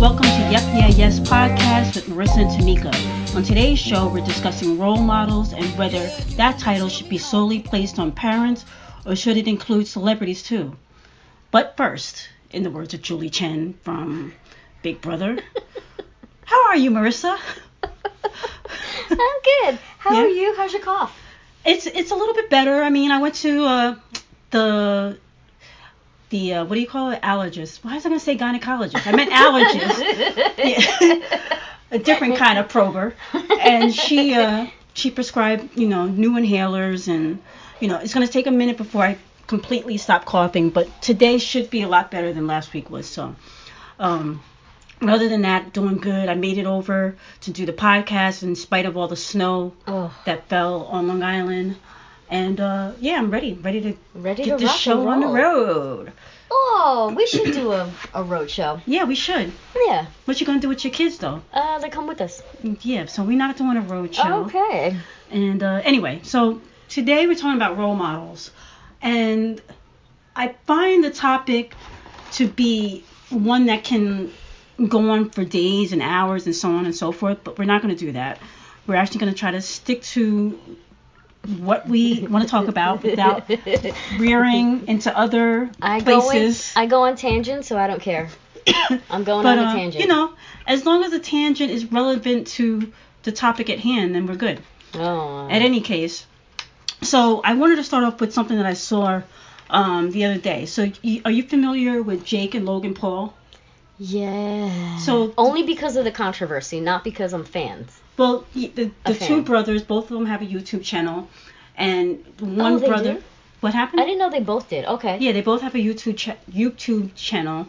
welcome to Yep Yeah Yes podcast with Marissa and Tamika. On today's show, we're discussing role models and whether that title should be solely placed on parents or should it include celebrities too. But first, in the words of Julie Chen from Big Brother, how are you, Marissa? I'm good. How are you? How's your cough? It's a little bit better. I mean, I went to the what do you call it? Allergist. Why was I going to say gynecologist? I meant allergist. Yeah. A different kind of prober. And she prescribed, new inhalers, and, it's going to take a minute before I completely stop coughing. But today should be a lot better than last week was. So, other than that, doing good. I made it over to do the podcast in spite of all the snow that fell on Long Island. And I'm ready to get this show on the road. Oh, we should do a road show. Yeah, we should. Yeah. What you gonna do with your kids though? They come with us. Yeah, so we're not doing a road show. Okay. And anyway, so today we're talking about role models, and I find the topic to be one that can go on for days and hours and so on and so forth. But we're not going to do that. We're actually going to try to stick to what we want to talk about without rearing into other places. I go on tangents, so I don't care. I'm going on a tangent. As long as the tangent is relevant to the topic at hand, then we're good. Oh. At any case, so I wanted to start off with something that I saw the other day. So are you familiar with Jake and Logan Paul? Yeah. So only because of the controversy, not because I'm fans. Well, the two brothers, both of them have a YouTube channel, and one brother. Do? What happened? I didn't know they both did. Okay. Yeah, they both have a YouTube channel,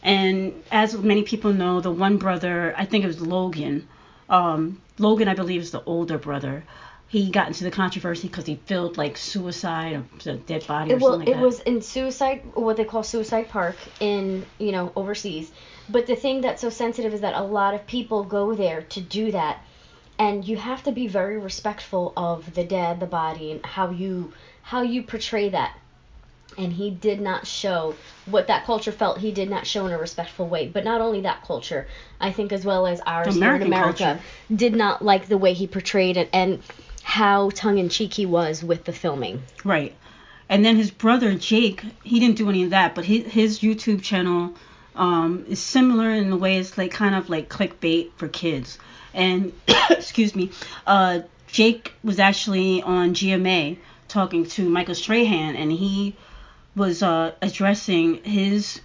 and as many people know, the one brother, I think it was Logan. Logan, I believe, is the older brother. He got into the controversy because he filmed suicide, a dead body or something like that. It was in what they call Suicide Park in, overseas. But the thing that's so sensitive is that a lot of people go there to do that. And you have to be very respectful of the dead, the body, and how you portray that. And he did not show what that culture felt. He did not show in a respectful way. But not only that culture, I think as well as ours here in America, culture did not like the way he portrayed it and how tongue-in-cheek he was with the filming. Right. And then his brother, Jake, he didn't do any of that. But his YouTube channel is similar in the way it's kind of like clickbait for kids. And, excuse me, Jake was actually on GMA talking to Michael Strahan, and he was addressing his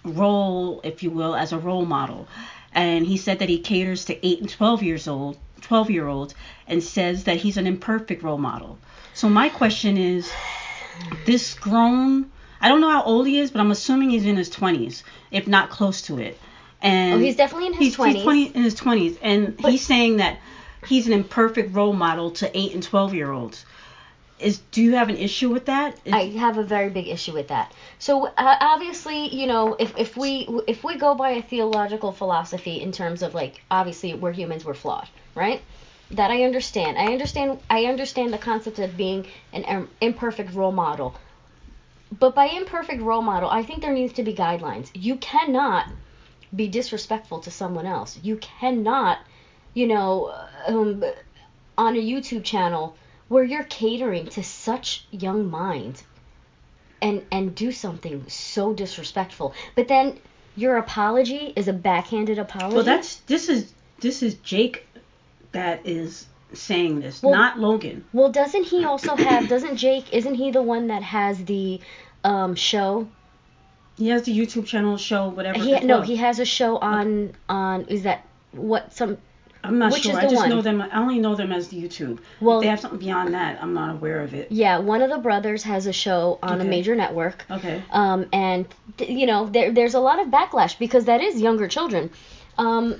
role, if you will, as a role model. And he said that he caters to 8 and 12-year-olds, and says that he's an imperfect role model. So my question is, this grown, I don't know how old he is, but I'm assuming he's in his 20s, if not close to it. And he's definitely in his 20s. He's in his 20s, and he's saying that he's an imperfect role model to 8 and 12-year-olds. Do you have an issue with that? I have a very big issue with that. So obviously, if we go by a theological philosophy in terms of obviously we're humans, we're flawed, right? That I understand. I understand the concept of being an imperfect role model. But by imperfect role model, I think there needs to be guidelines. You cannot be disrespectful to someone else. You cannot, on a YouTube channel where you're catering to such young minds and do something so disrespectful. But then your apology is a backhanded apology. Well, this is Jake that is saying this, not Logan. Well, doesn't Jake, isn't he the one that has the show? He has the YouTube channel, show, whatever. He has a show on is that what some? I'm not sure. I just know them. I only know them as the YouTube. Well, if they have something beyond that, I'm not aware of it. Yeah, one of the brothers has a show on a major network. Okay. And there's a lot of backlash because that is younger children. Who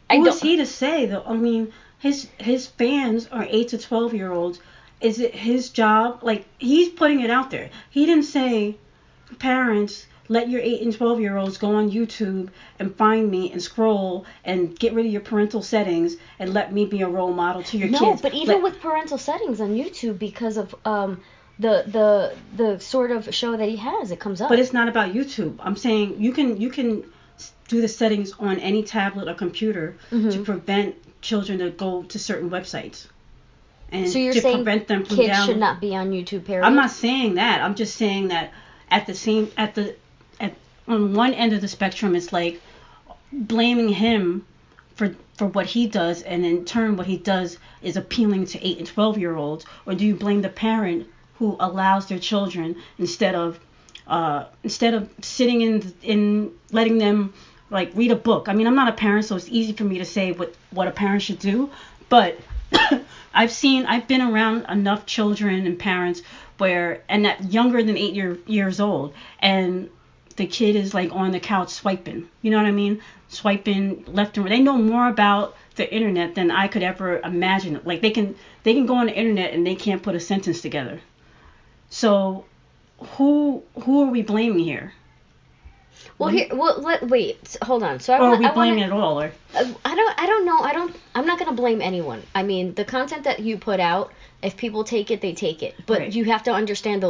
is he to say though? I mean, his fans are 8 to 12-year-olds. Is it his job? He's putting it out there. He didn't say, parents, let your 8 and 12-year-olds go on YouTube and find me and scroll and get rid of your parental settings and let me be a role model to your kids. No, but even with parental settings on YouTube, because of the sort of show that he has, it comes up. But it's not about YouTube. I'm saying you can do the settings on any tablet or computer Mm-hmm. to prevent children to go to certain websites. And So you're to saying prevent them from kids should not be on YouTube, period? I'm not saying that. I'm just saying that on one end of the spectrum, it's like blaming him for what he does, and in turn what he does is appealing to 8 and 12-year-olds, or do you blame the parent who allows their children instead of sitting in letting them like read a book? I mean, I'm not a parent, so it's easy for me to say what a parent should do, but I've been around enough children and parents and that younger than 8 years old, and the kid is like on the couch swiping. You know what I mean? Swiping left and right. They know more about the internet than I could ever imagine. Like they can go on the internet and they can't put a sentence together. So who are we blaming here? Well, wait, hold on. So or are we blaming it all? Or I don't know. I'm not gonna blame anyone. I mean, the content that you put out, if people take it, they take it. But Right. you have to understand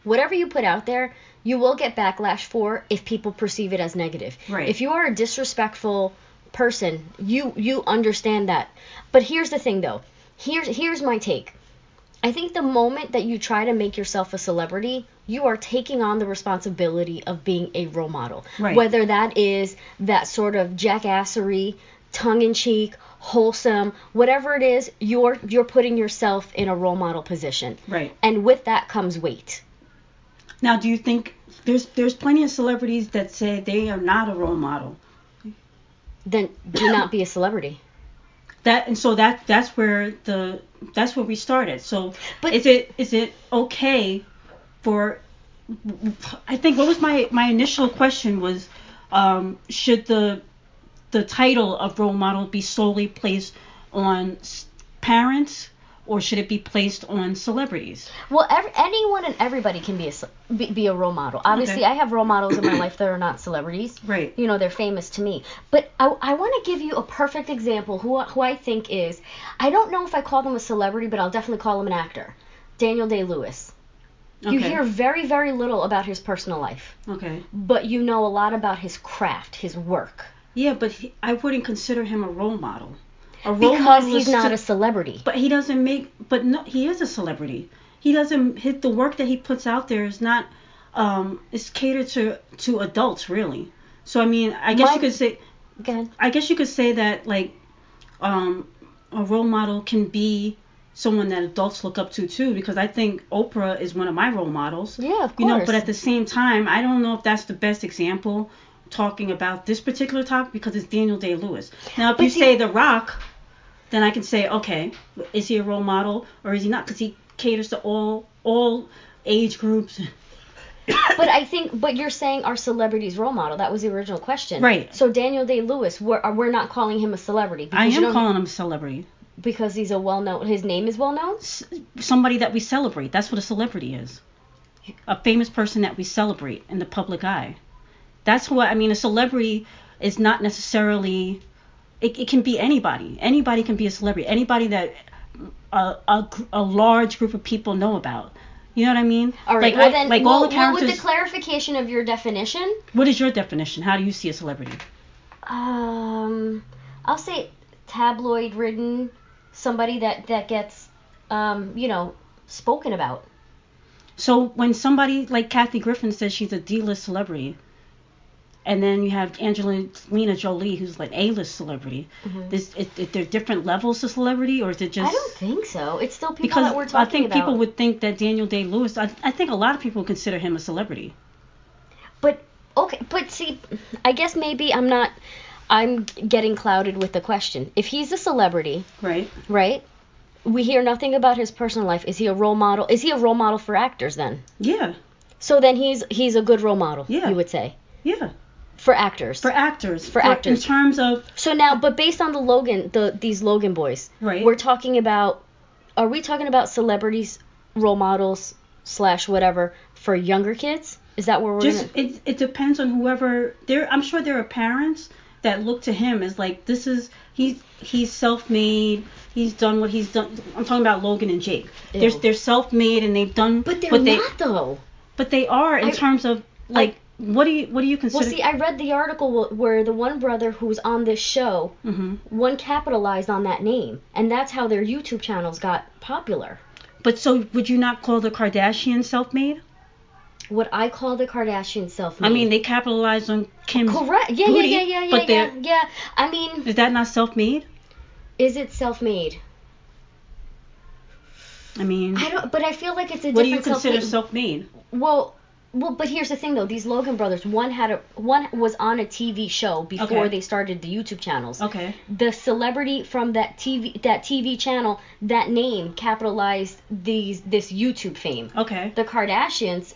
whatever you put out there, you will get backlash for if people perceive it as negative. Right. If you are a disrespectful person, you understand that. But here's the thing, though. Here's my take. I think the moment that you try to make yourself a celebrity, you are taking on the responsibility of being a role model. Right. Whether that is that sort of jackassery, tongue-in-cheek, wholesome, whatever it is, you're putting yourself in a role model position. Right. And with that comes weight. Now, do you think there's plenty of celebrities that say they are not a role model? Then do not be a celebrity. That's where we started. So, But- is it okay for? I think what was my initial question was, should the title of role model be solely placed on parents, or should it be placed on celebrities? Well, anyone and everybody can be a role model. Obviously, Okay. I have role models in my life that are not celebrities. Right. You know, they're famous to me. But I want to give you a perfect example who I think is, I don't know if I call them a celebrity, but I'll definitely call him an actor. Daniel Day-Lewis. You Okay. hear very, very little about his personal life, Okay. but you know a lot about his craft, his work. Yeah, but I wouldn't consider him a role model. A role Because model he's is not to- a celebrity. But he doesn't make. But no, he is a celebrity. He doesn't hit the work that he puts out there is not. It's catered to adults really. So I mean, I guess you could say. Go ahead. I guess you could say that like, a role model can be someone that adults look up to too. Because I think Oprah is one of my role models. Yeah, of course. You know, but at the same time, I don't know if that's the best example talking about this particular topic because it's Daniel Day-Lewis. Now, if But you see- say The Rock, then I can say, okay, is he a role model or is he not? Because he caters to all age groups. But you're saying our celebrities role model. That was the original question. Right. So Daniel Day-Lewis, we're not calling him a celebrity. Because I you am don't- calling him a celebrity. Because he's a well-known, his name is well-known? Somebody that we celebrate. That's what a celebrity is. A famous person that we celebrate in the public eye. That's what I mean. A celebrity is not necessarily. It can be anybody. Anybody can be a celebrity. Anybody that a large group of people know about. You know what I mean? All right, Like, then, all the with characters. the clarification of your definition, What is your definition? How do you see a celebrity? I'll say tabloid-ridden, somebody that gets, spoken about. So when somebody like Kathy Griffin says she's a D-list celebrity, and then you have Angelina Jolie, who's like A-list celebrity, is there different levels of celebrity, or is it just? I don't think so. It's still people Because that we're I talking think about. people would think that Daniel Day-Lewis. I think a lot of people consider him a celebrity. But okay, but see, I guess maybe I'm getting clouded with the question. If he's a celebrity, Right. right? We hear nothing about his personal life. Is he a role model? Is he a role model for actors then? Yeah. So then he's a good role model, Yeah. you would say, Yeah. for actors. For actors. For actors. In terms of. So now, but based on these Logan boys, Right. Are we talking about celebrities, role models / whatever for younger kids? Is that where we're Just gonna? it depends on whoever. I'm sure there are parents that look to him as like he's self-made. He's done what he's done. I'm talking about Logan and Jake. Ew. They're self-made and they've done. But they're what not though. But they are in terms of like what do you consider? Well, see, I read the article where the one brother who's on this show, one capitalized on that name, and that's how their YouTube channels got popular. But so would you not call the Kardashians self-made? Would I call the Kardashians self-made? I mean, they capitalized on Kim's correct. Yeah, booty, yeah. I mean, is that not self-made? Is it self-made? I mean, I don't. But I feel like it's a. What do you consider self-made? Well, but here's the thing though. These Logan brothers, one was on a TV show before they started the YouTube channels. Okay. The celebrity from that TV channel, that name capitalized this YouTube fame. Okay. The Kardashians,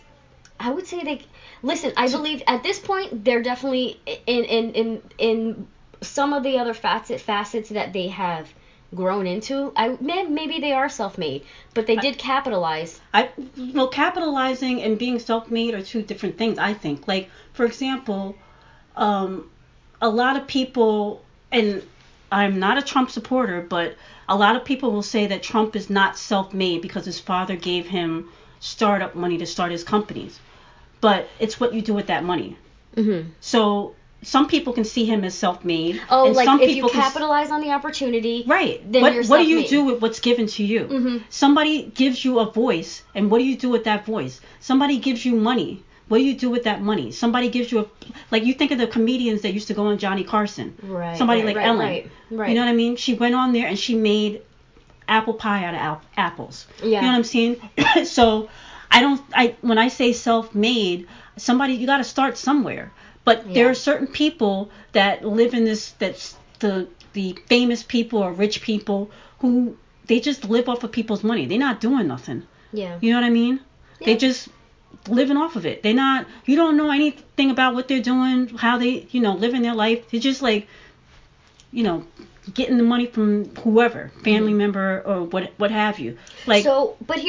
I would say listen. I believe at this point they're definitely in some of the other facets that they have grown into. Maybe they are self-made, but they did capitalize. Capitalizing and being self-made are two different things, I think. Like, for example, a lot of people, and I'm not a Trump supporter, but a lot of people will say that Trump is not self-made because his father gave him startup money to start his companies. But it's what you do with that money. Mm-hmm. So some people can see him as self-made. Oh, and like some if people you capitalize on the opportunity, right? Then what you're do you self-made. do with what's given to you? Mm-hmm. Somebody gives you a voice, and what do you do with that voice? Somebody gives you money. What do you do with that money? Somebody gives you you think of the comedians that used to go on Johnny Carson. Right. Somebody right, like right, Ellen. Right, right. You know what I mean? She went on there and she made apple pie out of apples. Yeah. You know what I'm saying? So when I say self-made, you got to start somewhere. But there are certain people that live in that's the famous people or rich people who they just live off of people's money. They're not doing nothing. Yeah. You know what I mean? Yeah. They just living off of it. They're not. You don't know anything about what they're doing, how they living their life. They're just like, getting the money from whoever, family member or what have you. Like. So, but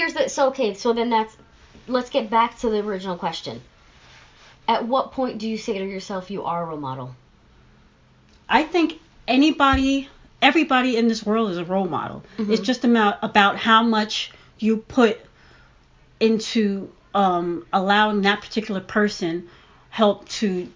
let's get back to the original question. At what point do you say to yourself you are a role model? I think everybody in this world is a role model. Mm-hmm. It's just about how much you put into allowing that particular person help to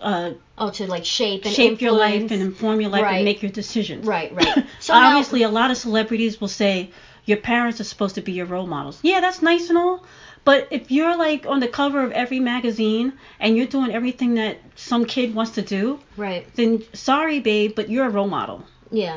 shape your life and inform your life and make your decisions. Right. So obviously, a lot of celebrities will say your parents are supposed to be your role models. Yeah, that's nice and all. But if you're like on the cover of every magazine and you're doing everything that some kid wants to do, right? Then sorry, babe, but you're a role model. Yeah.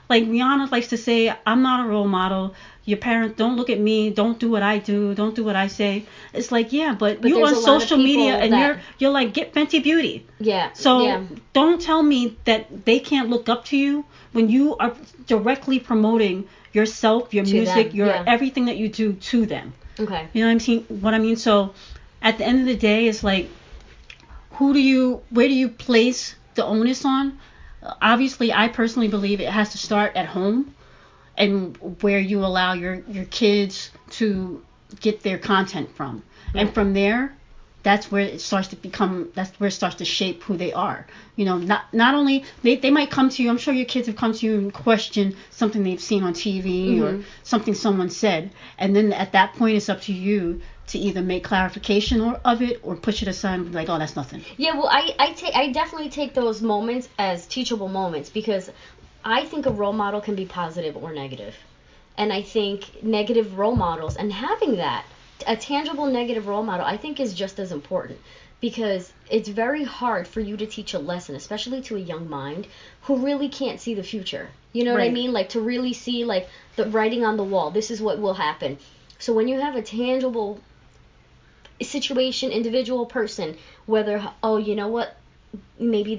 Like Rihanna likes to say, I'm not a role model. Your parents don't look at me. Don't do what I do. Don't do what I say. It's like, yeah, but you're on social media and you're like, get Fenty Beauty. Yeah. So don't tell me that they can't look up to you when you are directly promoting yourself, your music, your everything that you do to them. Okay. You know what I mean? So at the end of the day, it's like, where do you place the onus on? Obviously, I personally believe it has to start at home and where you allow your kids to get their content from. Right. And from there, that's where it starts to shape who they are. Not only they might come to you, I'm sure your kids have come to you and questioned something they've seen on TV or something someone said, and then at that point it's up to you to either make clarification of it or push it aside and be like, oh, that's nothing. Yeah, well, I definitely take those moments as teachable moments because I think a role model can be positive or negative. And I think negative role models and having a tangible negative role model, I think is just as important because it's very hard for you to teach a lesson, especially to a young mind who really can't see the future. You know what I mean? Like to really see like the writing on the wall. This is what will happen. So when you have a tangible situation, individual person, whether, oh, you know what, maybe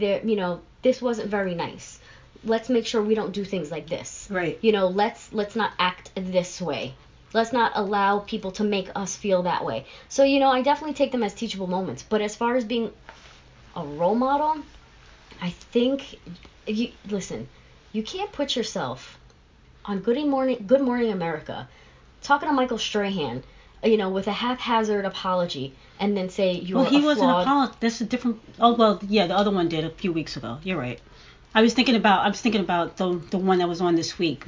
this wasn't very nice. Let's make sure we don't do things like this. Right. Let's not act this way. Let's not allow people to make us feel that way. So, I definitely take them as teachable moments. But as far as being a role model, I think, listen, you can't put yourself on Good Morning America talking to Michael Strahan, with a haphazard apology and then say you're Well, he wasn't apologizing. That's a different... Oh, well, yeah, the other one did a few weeks ago. You're right. I was thinking about the one that was on this week,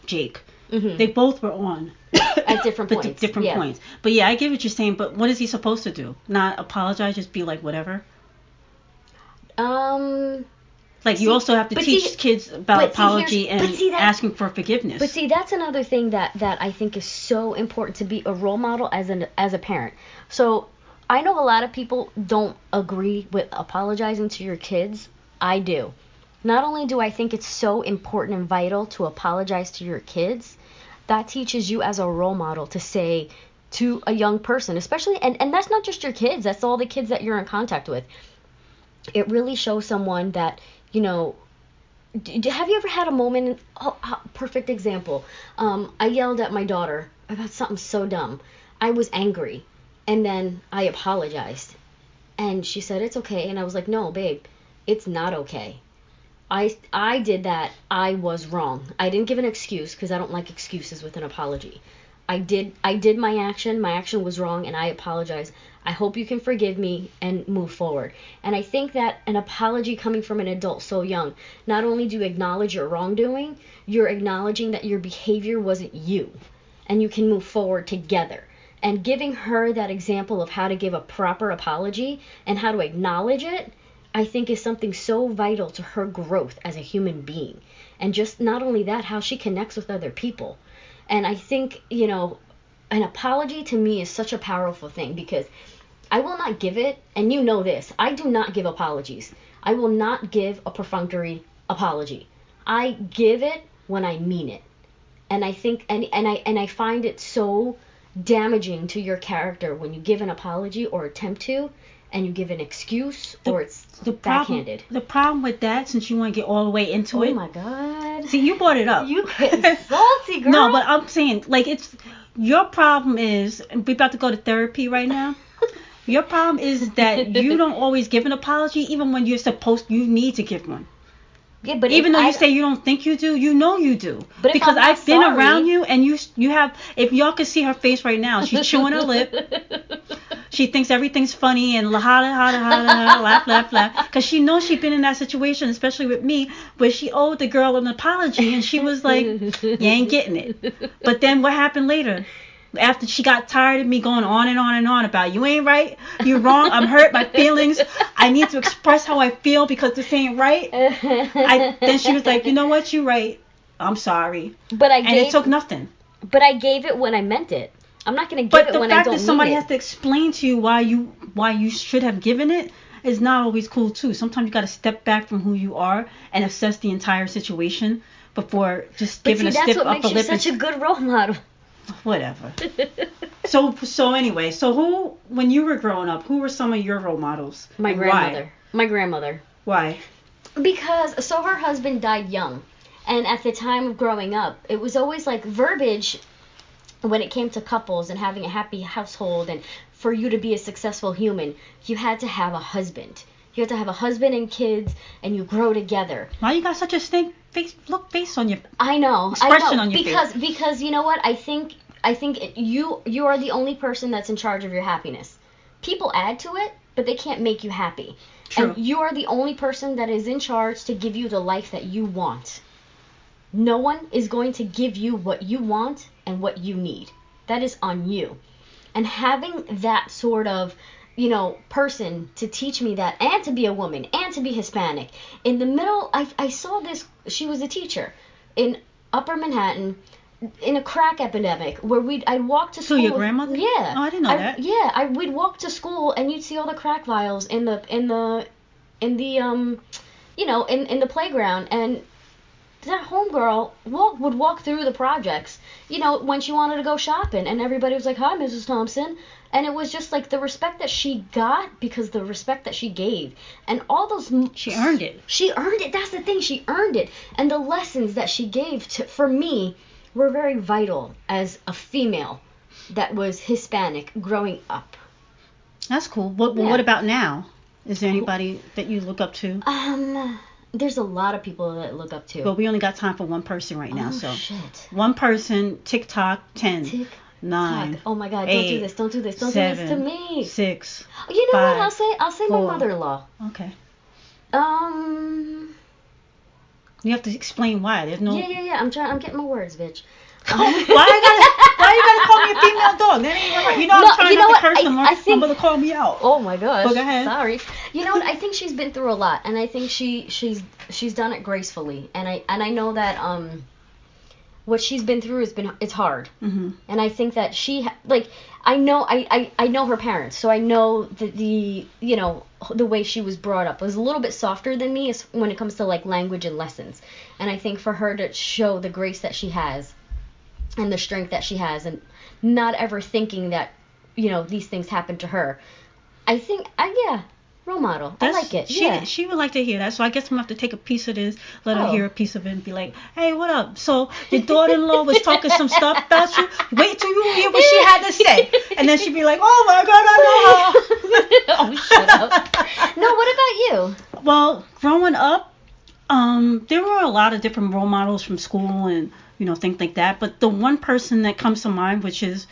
Jake. They both were on. At different points. Different points. But yeah, I get what you're saying. But what is he supposed to do? Not apologize? Just be like whatever? Like, you also have to teach kids about apology and asking for forgiveness. But see, that's another thing that I think is so important, to be a role model as a parent. So I know a lot of people don't agree with apologizing to your kids. I do. Not only do I think it's so important and vital to apologize to your kids, that teaches you as a role model to say to a young person, especially, and that's not just your kids, that's all the kids that you're in contact with. It really shows someone that, you know, have you ever had a moment, perfect example, I yelled at my daughter about something so dumb. I was angry, and then I apologized, and she said, it's okay, and I was like, no, babe, it's not okay. I did that. I was wrong. I didn't give an excuse, because I don't like excuses with an apology. I did my action. My action was wrong, and I apologize. I hope you can forgive me and move forward. And I think that an apology coming from an adult so young, not only do you acknowledge your wrongdoing, you're acknowledging that your behavior wasn't you, and you can move forward together. And giving her that example of how to give a proper apology and how to acknowledge it, I think is something so vital to her growth as a human being. And just not only that, how she connects with other people. And I think, you know, an apology to me is such a powerful thing, because I will not give it, and you know this, I do not give apologies. I will not give a perfunctory apology. I give it when I mean it. And I think, and I find it so damaging to your character when you give an apology or attempt to, and you give an excuse, or it's backhanded. The problem with that, since you want to get all the way into it. Oh my God. See, you brought it up. You getting salty, girl. No, but I'm saying, like, it's, your problem is, and we're about to go to therapy right now. Your problem is that you don't always give an apology, even when you need to give one. Yeah, but even though you say you don't think you do, you know you do. But because I've been around you, and you have. If y'all could see her face right now, she's chewing her lip. She thinks everything's funny and laugh. Because she knows she's been in that situation, especially with me, where she owed the girl an apology, and she was like, "You ain't getting it." But then what happened later? After she got tired of me going on and on and on about, you ain't right, you're wrong, I'm hurt, my feelings, I need to express how I feel because this ain't right. Then she was like, you know what, you're right, I'm sorry. And it took nothing. But I gave it when I meant it. I'm not going to give it when I don't mean it. But the fact that somebody has to explain to you why you should have given it is not always cool too. Sometimes you got to step back from who you are and assess the entire situation before just giving a stiff upper lip. That's what makes you such a good role model. Whatever. So anyway, so when you were growing up, who were some of your role models? My grandmother. Why? My grandmother. Why? Because her husband died young, and at the time of growing up, it was always like verbiage when it came to couples and having a happy household, and for you to be a successful human, you had to have a husband. You have to have a husband and kids, and you grow together. Why you got such a stink face on your I know on your face? Because you know what, I think you are the only person that's in charge of your happiness. People add to it, but they can't make you happy. True. And you are the only person that is in charge to give you the life that you want. No one is going to give you what you want and what you need. That is on you. And having that sort of, person to teach me that, and to be a woman, and to be Hispanic. In the middle, I saw this, she was a teacher in Upper Manhattan in a crack epidemic where I'd walk to school. So your grandmother? Yeah. Oh, I didn't know that. Yeah, we'd walk to school and you'd see all the crack vials in the playground, and that homegirl would walk through the projects, when she wanted to go shopping, and everybody was like, "Hi, Mrs. Thompson." And it was just like the respect that she got because the respect that she gave. And all those... She earned it. She earned it. That's the thing. She earned it. And the lessons that she gave for me were very vital as a female that was Hispanic growing up. That's cool. What about now? Is there anybody that you look up to? There's a lot of people that I look up to. But we only got time for one person right now. Oh, shit. One person, TikTok, 10. 9. Oh my God! 8, don't do this! Don't 7, do this to me. 6. You know 5, what? I'll say 4. my mother-in-law. Okay. You have to explain why. There's no. Yeah. I'm getting my words, bitch. Why you gotta call me a female dog? That ain't even right. You know, I'm trying not to curse him. My mother called me out. Oh my gosh. But go ahead. Sorry. You know what? I think she's been through a lot, and I think she's done it gracefully, and I know that what she's been through it's hard, mm-hmm. and I think that I know her parents, so I know the you know the way she was brought up was a little bit softer than me when it comes to like language and lessons, and I think for her to show the grace that she has and the strength that she has, and not ever thinking that these things happen to her, I think role model. I like it. She would like to hear that, so I guess I'm gonna have to take a piece of this, let her hear a piece of it, and be like, hey, what up? So your daughter-in-law was talking some stuff about you. Wait till you hear what she had to say, and then she'd be like, oh my God, I know her. Oh, shut up. No, what about you? Well, growing up, there were a lot of different role models from school and things like that. But the one person that comes to mind, which is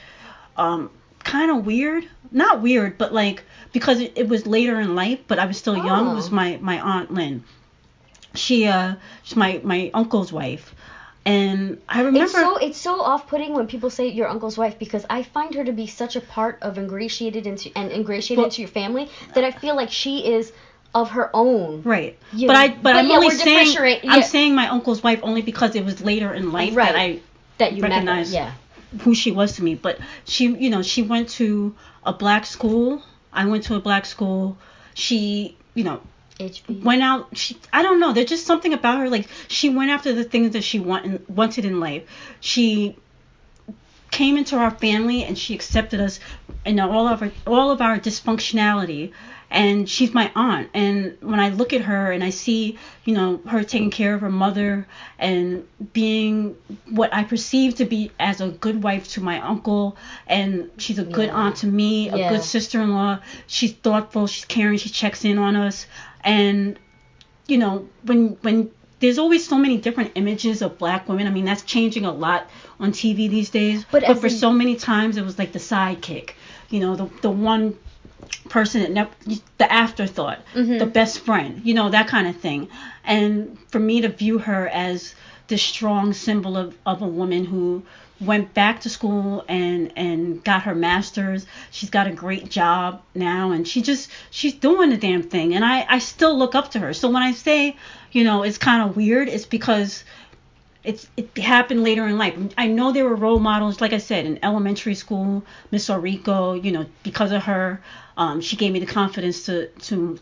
kind of weird, not weird, but like, because it was later in life, but I was still young, was my Aunt Lynn. She's my uncle's wife. And I remember... It's so off-putting when people say your uncle's wife, because I find her to be such a part of ingratiated into your family that I feel like she is of her own. Right. But I'm only saying... I'm saying my uncle's wife only because it was later in life that you recognized who she was to me. But she went to a black school. I went to a black school. She, HB. went out. I don't know. There's just something about her. Like, she went after the things that she wanted in life. She came into our family and she accepted us in all of our dysfunctionality. And she's my aunt. And when I look at her and I see, her taking care of her mother and being what I perceive to be as a good wife to my uncle, and she's a good aunt to me, a good sister-in-law. She's thoughtful, she's caring, she checks in on us. And, when there's always so many different images of black women. I mean, that's changing a lot on TV these days. But for so many times, it was like the sidekick, the one person that the afterthought, the best friend, that kind of thing. And for me to view her as this strong symbol of a woman who went back to school and got her master's. She's got a great job now, and she's doing the damn thing. And I still look up to her. So when I say, it's kind of weird, it's because it happened later in life. I know there were role models, like I said, in elementary school, Miss Orico, because of her, she gave me the confidence to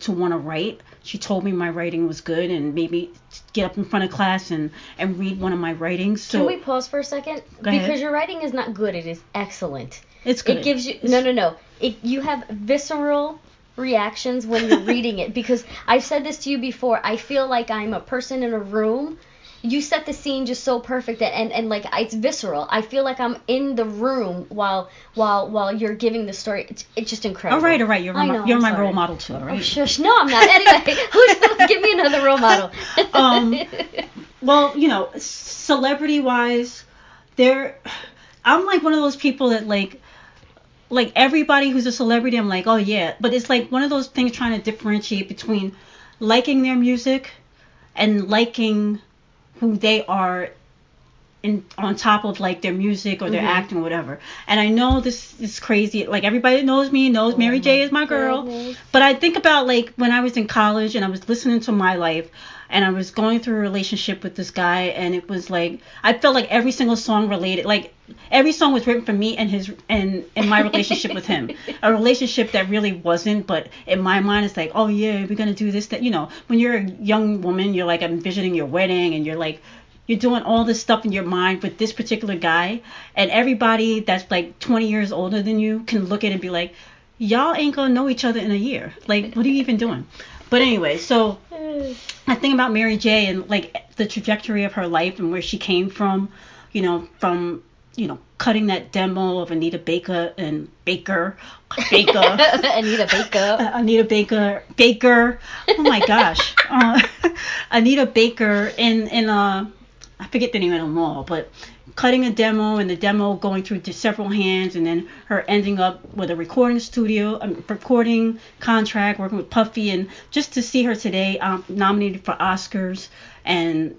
want to write. She told me my writing was good and made me get up in front of class and read one of my writings. So, can we pause for a second? Go ahead. Because your writing is not good. It is excellent. It's good. It gives you... No. You have visceral reactions when you're reading it. Because I've said this to you before. I feel like I'm a person in a room. You set the scene just so perfect and like it's visceral. I feel like I'm in the room while you're giving the story. It's just incredible. All right. You're my role model too, all right? Oh, shush. No, I'm not. Anyway, give me another role model. Well, celebrity-wise, I'm like one of those people that like everybody who's a celebrity, I'm like, oh yeah. But it's like one of those things trying to differentiate between liking their music and liking who they are on top of like their music or their acting or whatever. And I know this is crazy. Like everybody that knows me knows Mary J is my girl. Goodness. But I think about like when I was in college and I was listening to My Life and I was going through a relationship with this guy, and it was like I felt like every single song related, like every song was written for me and my relationship with him. A relationship that really wasn't, but in my mind it's like, oh yeah, we're gonna do this, that, when you're a young woman, you're like envisioning your wedding and you're doing all this stuff in your mind with this particular guy, and everybody that's like 20 years older than you can look at it and be like, y'all ain't gonna know each other in a year. Like, what are you even doing? But anyway, so I think about Mary J and like the trajectory of her life and where she came from, from cutting that demo of Anita Baker. Anita Baker. Oh my gosh. Anita Baker in I forget the name of the mall, but cutting a demo and the demo going through several hands, and then her ending up with a recording contract, working with Puffy, and just to see her today nominated for Oscars and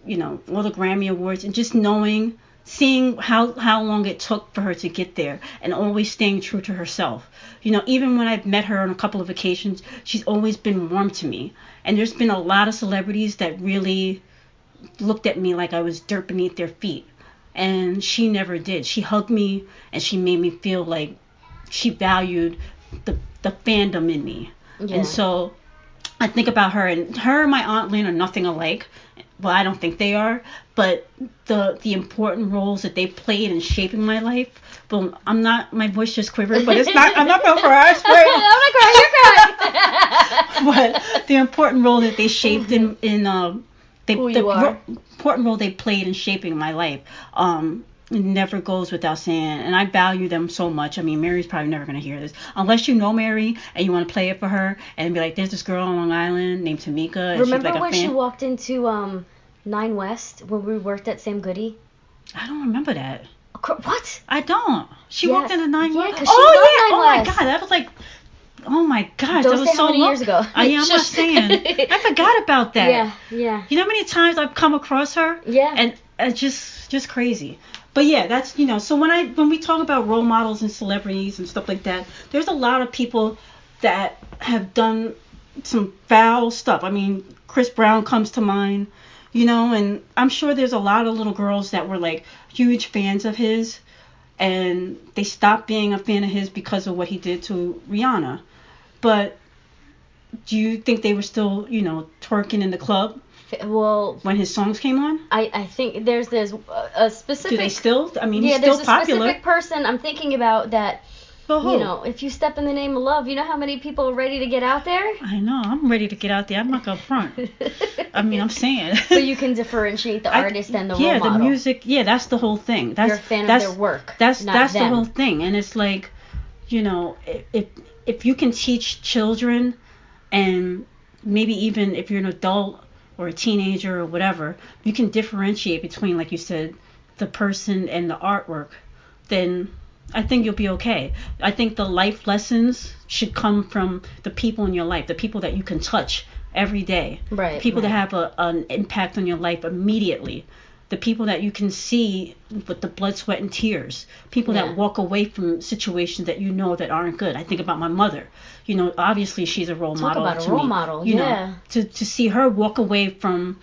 all the Grammy Awards, and just knowing seeing how long it took for her to get there and always staying true to herself. You know, even when I've met her on a couple of occasions, she's always been warm to me. And there's been a lot of celebrities that really looked at me like I was dirt beneath their feet. And she never did. She hugged me and she made me feel like she valued the fandom in me. Yeah. And so I think about her, and her and my Aunt Lynn are nothing alike. Well, I don't think they are, but the important roles that they played in shaping my life. Boom, I'm not, my voice just quivered, but it's not, I'm not going to cry, I swear. I'm not crying, you're crying. But the important role that they shaped in important role they played in shaping my life, it never goes without saying, and I value them so much. I mean, Mary's probably never going to hear this. Unless you know Mary and you want to play it for her and be like, there's this girl on Long Island named Tamika. And remember she's like when a fan. She walked into 9 West when we worked at Sam Goody? I don't remember that. What? I don't. She walked into 9 West? Yeah, oh, yeah. 9 Oh, my West. God. That was like... Oh my gosh, Don't that was say so how many long years ago. I'm not saying. I forgot about that. Yeah. You know how many times I've come across her? Yeah. And it's just crazy. But yeah, that's, you know, so when we talk about role models and celebrities and stuff like that, there's a lot of people that have done some foul stuff. I mean, Chris Brown comes to mind, you know, and I'm sure there's a lot of little girls that were like huge fans of his, and they stopped being a fan of his because of what he did to Rihanna. But do you think they were still, you know, twerking in the club? Well, when his songs came on? I think there's a specific... Do they still? I mean, he's still popular. Yeah, there's a specific person I'm thinking about that, you know, if you step in the name of love, you know how many people are ready to get out there? I know. I'm ready to get out there. I'm not going to front. I mean, I'm saying. So you can differentiate the artist and the role model. Yeah, the music. Yeah, that's the whole thing. You're a fan of their work, That's them. The whole thing. And it's like, you know, if you can teach children, and maybe even if you're an adult or a teenager or whatever, you can differentiate between, like you said, the person and the artwork, then I think you'll be okay. I think the life lessons should come from the people in your life, the people that you can touch every day. Right. People that have an impact on your life immediately. The people that you can see with the blood, sweat, and tears. People that walk away from situations that you know that aren't good. I think about my mother. You know, obviously she's a role model to me. Talk about a role model, you know, to see her walk away from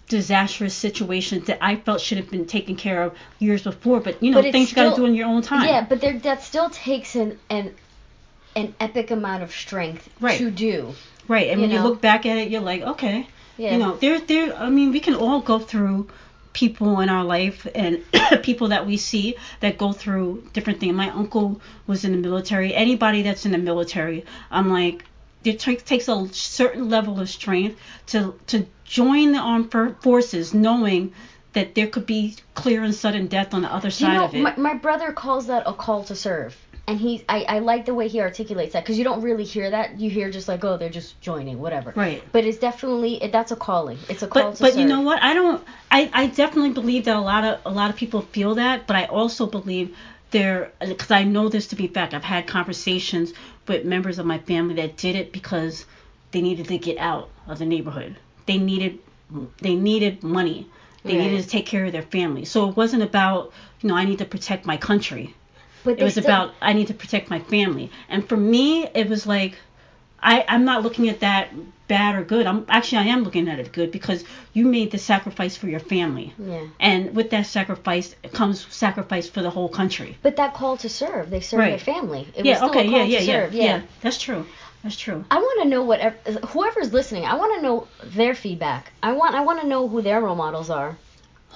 disastrous situations that I felt should have been taken care of years before. But, you know, things you got to do in your own time. Yeah, but that still takes an epic amount of strength to do. Right, and when you look back at it, you're like, okay. Yeah. You know, I mean, we can all go through people in our life and people that we see that go through different things. My uncle was in the military. Anybody that's in the military, I'm like, it takes a certain level of strength to join the armed forces, knowing that there could be clear and sudden death on the other side of it. My brother calls that a call to serve. And I like the way he articulates that, because you don't really hear that. You hear just like, oh, they're just joining, whatever. Right. But it's definitely, that's a calling. It's a call to serve. But you know what? I definitely believe that a lot of people feel that, but I also believe because I know this to be fact. I've had conversations with members of my family that did it because they needed to get out of the neighborhood. They needed money. They needed to take care of their family. So it wasn't about, you know, I need to protect my country. But it was about, I need to protect my family. And for me, it was like, I'm not looking at that bad or good. I am looking at it good, because you made the sacrifice for your family. Yeah. And with that sacrifice comes sacrifice for the whole country. But that call to serve, they serve their family. It was still a call to serve. Yeah. That's true. That's true. I want to know whoever's listening, I want to know their feedback. I want to know who their role models are.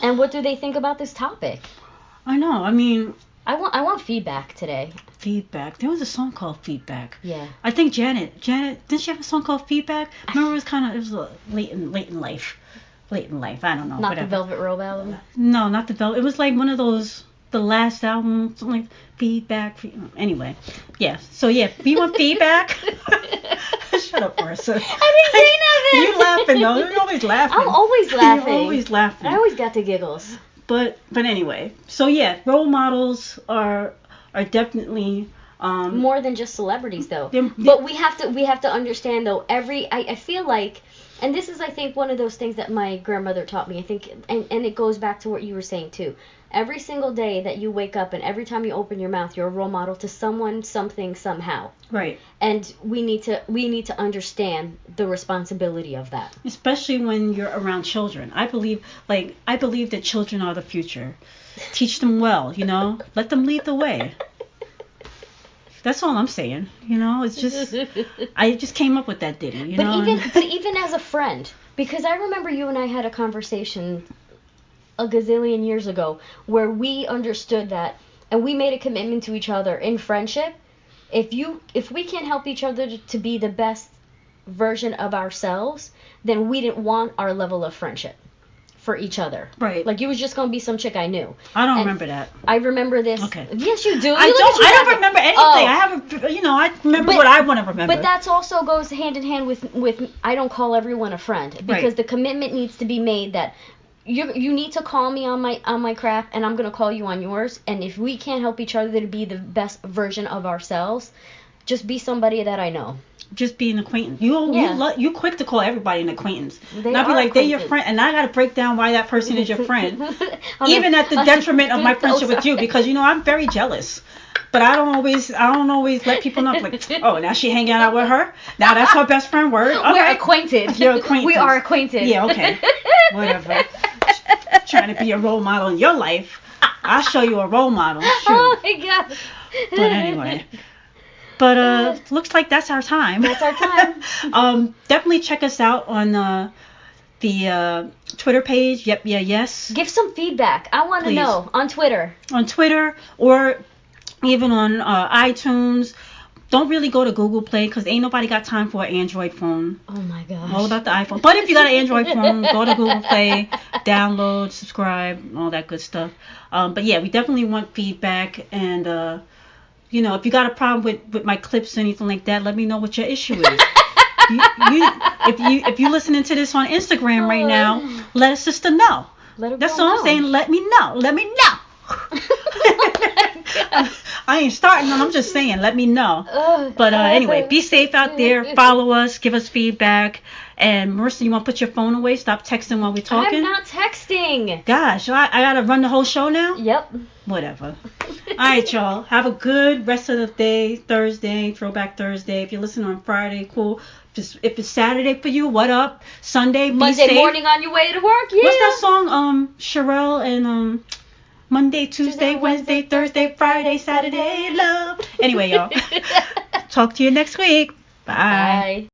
And what do they think about this topic? I know. I mean, I want feedback today. Feedback. There was a song called Feedback. Yeah. I think Janet, didn't she have a song called Feedback? I remember it was late in life. Late in life. I don't know. Not whatever. the Velvet Rope album? No, not the Velvet. It was like one of those, the last album, something like Feedback. Anyway. Yeah. So yeah, if you want feedback. Shut up, Marissa. I didn't say nothing. You laughing though. You're always laughing. I'm always laughing. You're always laughing. I always got the giggles. But anyway, so yeah, role models are definitely more than just celebrities though. But we have to understand though, I feel like, and this is I think one of those things that my grandmother taught me, I think, and it goes back to what you were saying too. Every single day that you wake up and every time you open your mouth, you're a role model to someone, something, somehow. Right. And we need to understand the responsibility of that. Especially when you're around children. I believe that children are the future. Teach them well, Let them lead the way. That's all I'm saying. It's just I just came up with that ditty, But even as a friend, because I remember you and I had a conversation a gazillion years ago where we understood that and we made a commitment to each other in friendship. If we can't help each other to be the best version of ourselves, then we didn't want our level of friendship for each other. Right. Like you was just gonna be some chick I knew. I don't remember that. I remember this. Okay. Yes, you do. I don't remember anything. I haven't. I remember what I want to remember. But that's also goes hand in hand with I don't call everyone a friend because the commitment needs to be made that you need to call me on my crap and I'm gonna call you on yours. And if we can't help each other to be the best version of ourselves, just be somebody that I know. Just be an acquaintance. You quick to call everybody an acquaintance. They Not be like they're your friend, and I got to break down why that person is your friend, even at the detriment of my friendship with you, because I'm very jealous. But I don't always let people know. Like, oh, now she hanging out with her. Now that's her best friend. Word. Okay. We're acquainted. You're acquainted. We are acquainted. Yeah. Okay. Whatever. Trying to be a role model in your life. I'll show you a role model. Shoot. Oh my god. But anyway. But looks like that's our time. That's our time. Definitely check us out on the Twitter page. Yep, yeah, yes. Give some feedback. I want to know on Twitter. On Twitter or even on iTunes. Don't really go to Google Play because ain't nobody got time for an Android phone. Oh my gosh. All about the iPhone. But if you got an Android phone, go to Google Play, download, subscribe, all that good stuff. But yeah, we definitely want feedback and. If you got a problem with my clips or anything like that, let me know what your issue is. If you listening to this on Instagram right now, let a sister know. That's all I'm saying. Let me know. Let me know. I ain't starting them. I'm just saying. Let me know. But anyway, be safe out there. Follow us. Give us feedback. And Marissa, you want to put your phone away? Stop texting while we're talking. I'm not texting. Gosh, I gotta run the whole show now? Yep. Whatever. All right, y'all. Have a good rest of the day. Thursday, Throwback Thursday. If you're listening on Friday, cool. Just if it's Saturday for you, what up? Sunday, be Monday safe. Morning on your way to work. Yeah. What's that song? Sherelle and Monday, Tuesday, Wednesday, Thursday, Friday, Saturday, love. Anyway, y'all. Talk to you next week. Bye. Bye.